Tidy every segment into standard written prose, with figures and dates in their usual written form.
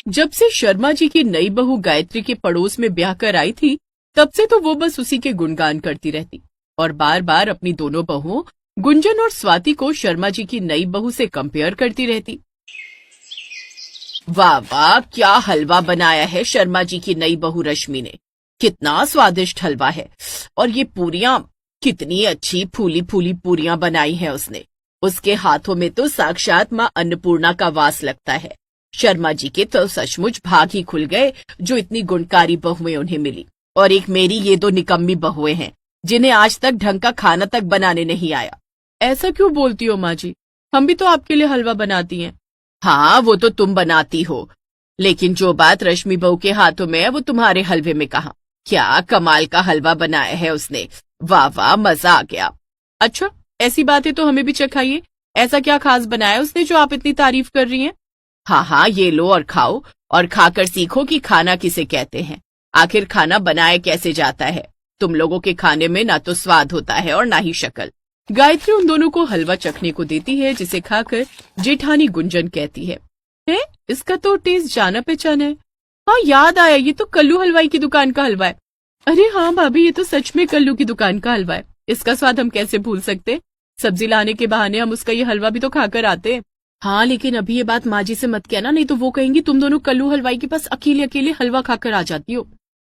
जब से शर्मा जी की नई बहू गायत्री के पड़ोस में ब्याह कर आई थी, तब से तो वो बस उसी के गुणगान करती रहती और बार बार अपनी दोनों बहुओं गुंजन और स्वाति को शर्मा जी की नई बहू से कंपेयर करती रहती। वाह वाह, क्या हलवा बनाया है शर्मा जी की नई बहू रश्मि ने। कितना स्वादिष्ट हलवा है, और ये पूरियां कितनी अच्छी फूली फूली पूरियां बनाई है उसने। उसके हाथों में तो साक्षात माँ अन्नपूर्णा का वास लगता है। शर्मा जी के तो सचमुच भाग ही खुल गए जो इतनी गुणकारी बहुएं उन्हें मिली, और एक मेरी ये दो निकम्मी बहुएं हैं जिन्हें आज तक ढंग का खाना तक बनाने नहीं आया। ऐसा क्यों बोलती हो माँ जी, हम भी तो आपके लिए हलवा बनाती हैं। हाँ, वो तो तुम बनाती हो, लेकिन जो बात रश्मि बहू के हाथों में है वो तुम्हारे हलवे में कहाँ। क्या कमाल का हलवा बनाया है उसने, वाह वाह, मजा आ गया। अच्छा, ऐसी बातें तो हमें भी चखाइए। ऐसा क्या खास बनाया उसने जो आप इतनी तारीफ कर रही हैं? हाँ हाँ, ये लो और खाओ, और खाकर सीखो कि खाना किसे कहते हैं। आखिर खाना बनाया कैसे जाता है। तुम लोगों के खाने में ना तो स्वाद होता है और ना ही शक्ल। गायत्री उन दोनों को हलवा चखने को देती है, जिसे खाकर जेठानी गुंजन कहती है, इसका तो टेस्ट जाना पहचाना है। हाँ, याद आया, ये तो कल्लू हलवाई की दुकान का हलवा है। अरे हाँ भाभी, ये तो सच में कल्लू की दुकान का हलवा है। इसका स्वाद हम कैसे भूल सकते। सब्जी लाने के बहाने हम उसका ये हलवा भी तो खाकर आते हैं। हाँ, लेकिन अभी ये बात माँ जी से मत कहना, नहीं तो वो कहेंगी तुम दोनों कल्लू हलवाई के पास अकेले अकेले हलवा खाकर आ जाती हो।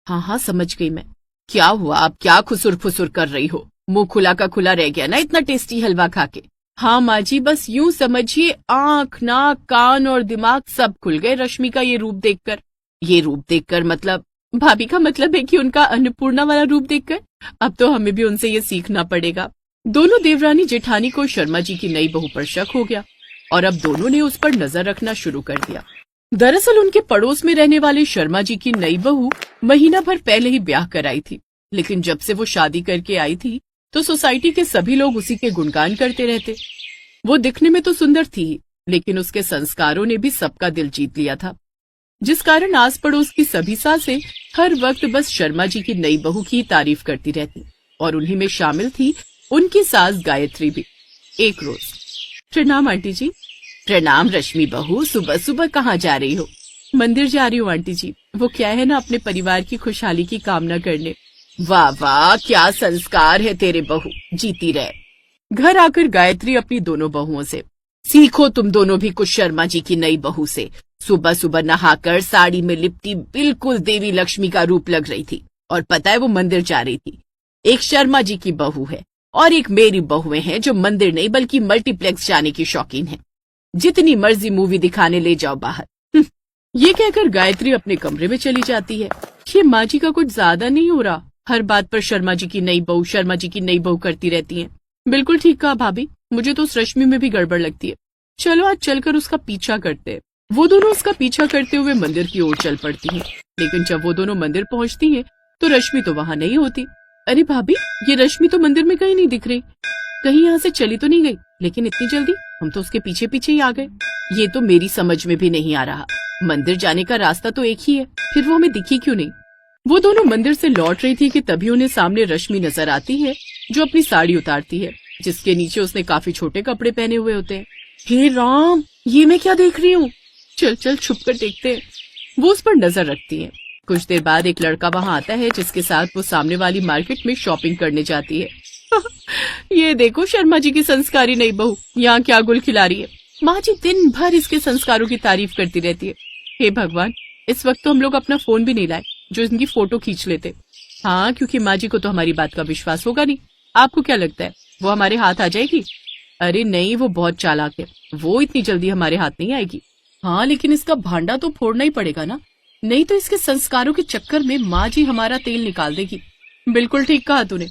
हाँ हाँ, समझ गई मैं। क्या हुआ, अब क्या खुसुर फुसुर कर रही हो? मुंह खुला का खुला रह गया ना इतना टेस्टी हलवा खा के। हाँ माँ जी, बस यूं समझिए आंख नाक कान और दिमाग सब खुल गए रश्मि का ये रूप देखकर। ये रूप देखकर मतलब? भाभी का मतलब है कि उनका अन्नपूर्णा वाला रूप देखकर। अब तो हमें भी उनसे ये सीखना पड़ेगा। दोनों देवरानी जेठानी को शर्मा जी की नई बहू पर शक हो गया और अब दोनों ने उस पर नजर रखना शुरू कर दिया। दरअसल उनके पड़ोस में रहने वाले शर्मा जी की नई बहू महीना भर पहले ही ब्याह कर आई थी, लेकिन जब से वो शादी करके आई थी तो सोसाइटी के सभी लोग उसी के गुणगान करते रहते। वो दिखने में तो सुंदर थी, लेकिन उसके संस्कारों ने भी सबका दिल जीत लिया था, जिस कारण आस पड़ोस की सभी सासें हर वक्त बस शर्मा जी की नई बहू की तारीफ करती रहती, और उन्हीं में शामिल थी उनकी सास गायत्री भी। एक रोज, प्रणाम आंटी जी। प्रणाम रश्मि बहू, सुबह सुबह कहाँ जा रही हो? मंदिर जा रही हूँ आंटी जी, वो क्या है ना, अपने परिवार की खुशहाली की कामना करने। वाह वाह, क्या संस्कार है तेरे बहू, जीती रहे। घर आकर गायत्री अपनी दोनों बहुओं से, सीखो तुम दोनों भी कुछ शर्मा जी की नई बहू से। सुबह सुबह नहाकर साड़ी में लिपटी बिल्कुल देवी लक्ष्मी का रूप लग रही थी, और पता है वो मंदिर जा रही थी। एक शर्मा जी की बहू है और एक मेरी बहुएं हैं जो मंदिर नहीं बल्कि मल्टीप्लेक्स जाने की शौकीन है। जितनी मर्जी मूवी दिखाने ले जाओ बाहर। ये कहकर गायत्री अपने कमरे में चली जाती है। ये माँ जी का कुछ ज्यादा नहीं हो रहा, हर बात पर शर्मा जी की नई बहू, शर्मा जी की नई बहू करती रहती हैं। बिल्कुल ठीक कहा भाभी, मुझे तो उस रश्मि में भी गड़बड़ लगती है। चलो आज चलकर उसका पीछा करते हैं। वो दोनों उसका पीछा करते हुए मंदिर की ओर चल पड़ती हैं, लेकिन जब वो दोनों मंदिर पहुंचती हैं तो रश्मि तो वहां नहीं होती। अरे भाभी, ये रश्मि तो मंदिर में कहीं नहीं दिख रही, कहीं यहाँ से चली तो नहीं गई? लेकिन इतनी जल्दी, हम तो उसके पीछे पीछे ही आ गए। ये तो मेरी समझ में भी नहीं आ रहा। मंदिर जाने का रास्ता तो एक ही है, फिर वो हमें दिखी क्यों नहीं? वो दोनों मंदिर से लौट रही थी कि तभी उन्हें सामने रश्मि नजर आती है, जो अपनी साड़ी उतारती है, जिसके नीचे उसने काफी छोटे कपड़े पहने हुए होते हैं। हे राम, ये मैं क्या देख रही हूँ? चल चल छुप कर देखते हैं। वो उस पर नजर रखती है। कुछ देर बाद एक लड़का वहाँ आता है, जिसके साथ वो सामने वाली मार्केट में शॉपिंग करने जाती है। ये देखो शर्मा जी की संस्कारी नई बहू यहाँ क्या गुल खिला रही है। माँ जी दिन भर इसके संस्कारों की तारीफ करती रहती है। हे भगवान, इस वक्त तो हम लोग अपना फोन भी नहीं लाए जो इनकी फोटो खींच लेते। हाँ, क्योंकि माँ जी को तो हमारी बात का विश्वास होगा नहीं। आपको क्या लगता है वो हमारे हाथ आ जाएगी? अरे नहीं, वो बहुत चालाक है, वो इतनी जल्दी हमारे हाथ नहीं आएगी। हाँ, लेकिन इसका भांडा तो फोड़ना ही पड़ेगा ना, नहीं तो इसके संस्कारों के चक्कर में माँ जी हमारा तेल निकाल देगी। बिल्कुल ठीक कहा तूने,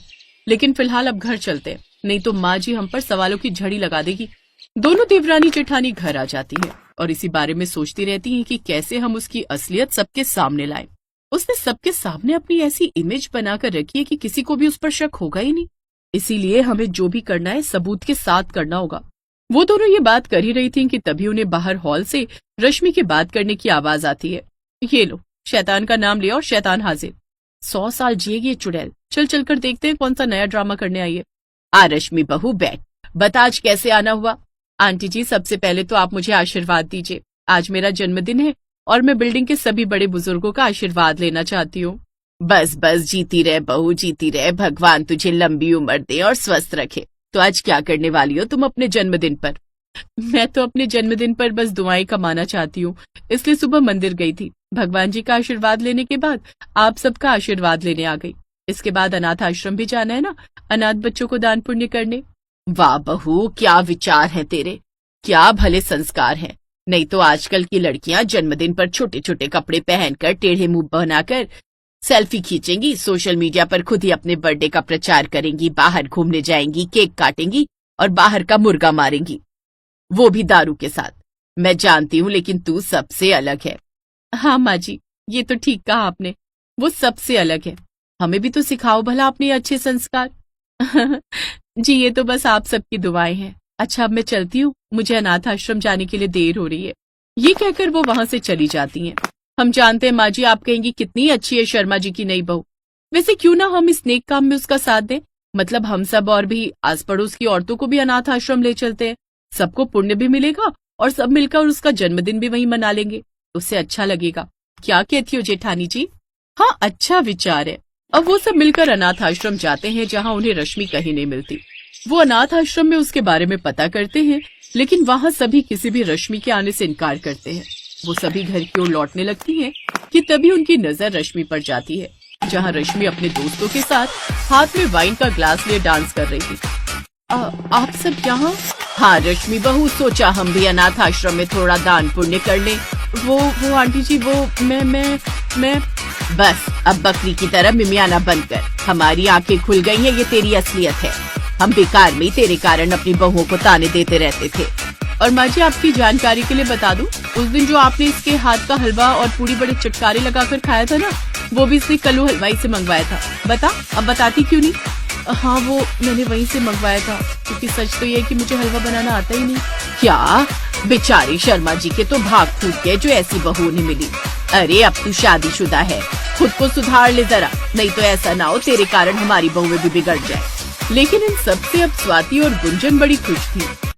लेकिन फिलहाल अब घर चलते हैं, नहीं तो माँ जी हम पर सवालों की झड़ी लगा देगी। दोनों देवरानी जेठानी घर आ जाती है और इसी बारे में सोचती रहती हैं कि कैसे हम उसकी असलियत सबके सामने लाएं। उसने सबके सामने अपनी ऐसी इमेज बनाकर रखी है कि किसी को भी उस पर शक होगा ही नहीं। इसीलिए हमें जो भी करना है सबूत के साथ करना होगा। वो दोनों ये बात कर ही रही थी कि तभी उन्हें बाहर हॉल से रश्मि के बात करने की आवाज आती है। ये लो, शैतान का नाम लिया और शैतान हाजिर। 100 साल जिएगी ये चुड़ैल। चल चलकर देखते हैं कौन सा नया ड्रामा करने आई है। आ रश्मि बहू बैठ, बता आज कैसे आना हुआ? आंटी जी, सबसे पहले तो आप मुझे आशीर्वाद दीजिए। आज मेरा जन्मदिन है और मैं बिल्डिंग के सभी बड़े बुजुर्गों का आशीर्वाद लेना चाहती हूँ। बस बस जीती रहे बहू, जीती रहे, भगवान तुझे लंबी उम्र दे और स्वस्थ रखे। तो आज क्या करने वाली हो तुम अपने जन्मदिन पर? मैं तो अपने जन्मदिन पर बस दुआएं कमाना चाहती हूँ, इसलिए सुबह मंदिर गई थी। भगवान जी का आशीर्वाद लेने के बाद आप सबका आशीर्वाद लेने आ गई। इसके बाद अनाथ आश्रम भी जाना है ना, अनाथ बच्चों को दान पुण्य करने। वाह बहू, क्या विचार हैं तेरे, क्या भले संस्कार हैं। नहीं तो आजकल की लड़कियां जन्मदिन पर छोटे छोटे कपड़े पहनकर टेढ़े मुंह बनाकर सेल्फी खींचेंगी, सोशल मीडिया पर खुद ही अपने बर्थडे का प्रचार करेंगी, बाहर घूमने जाएंगी, केक काटेंगी और बाहर का मुर्गा मारेंगी, वो भी दारू के साथ। मैं जानती हूँ, लेकिन तू सबसे अलग है। हाँ माँ जी, ये तो ठीक कहा आपने, वो सबसे अलग है। हमें भी तो सिखाओ भला अपने अच्छे संस्कार। जी ये तो बस आप सबकी दुआएं हैं। अच्छा अब मैं चलती हूँ, मुझे अनाथ आश्रम जाने के लिए देर हो रही है। ये कहकर वो वहां से चली जाती हैं। हम जानते हैं माँ जी, आप कहेंगी कितनी अच्छी है शर्मा जी की नई बहू। वैसे क्यों ना हम इस नेक काम में उसका साथ दें, मतलब हम सब और भी आस पड़ोस की औरतों को भी अनाथ आश्रम ले चलते हैं, सबको पुण्य भी मिलेगा और सब मिलकर उसका जन्मदिन भी वहीं मना लेंगे, उससे अच्छा लगेगा। क्या कहती हो जेठानी जी? हाँ अच्छा विचार है। अब वो सब मिलकर अनाथ आश्रम जाते हैं जहाँ उन्हें रश्मि कहीं नहीं मिलती। वो अनाथ आश्रम में उसके बारे में पता करते हैं, लेकिन वहाँ सभी किसी भी रश्मि के आने से इनकार करते हैं। वो सभी घर की ओर लौटने लगती हैं कि तभी उनकी नजर रश्मि पर जाती है, जहाँ रश्मि अपने दोस्तों के साथ हाथ में वाइन का ग्लास लिए डांस कर रही थी। आप सब यहाँ? हाँ रश्मि बहू, सोचा हम भी अनाथ आश्रम में थोड़ा दान पुण्य कर लें। वो आंटी जी, वो मैं बस अब बकरी की तरह मिमियाना बंद कर। हमारी आंखें खुल गई हैं, ये तेरी असलियत है। हम बेकार में ही तेरे कारण अपनी बहुओं को ताने देते रहते थे। और माँ जी आपकी जानकारी के लिए बता दूं, उस दिन जो आपने इसके हाथ का हलवा और पूरी बड़े चटकारे लगाकर खाया था ना, वो भी इसने कल्लू हलवाई से मंगवाया था। बता, अब बताती क्यों नहीं? हाँ वो मैंने वहीं से मंगवाया था, क्योंकि सच तो ये है कि मुझे हलवा बनाना आता ही नहीं। क्या? बेचारी शर्मा जी के तो भाग फूट गए जो ऐसी बहू नहीं मिली। अरे अब तू शादीशुदा है, खुद को सुधार ले जरा, नहीं तो ऐसा ना हो तेरे कारण हमारी बहुएं भी बिगड़ जाए। लेकिन इन सबसे अब स्वाति और गुंजन बड़ी खुश थी।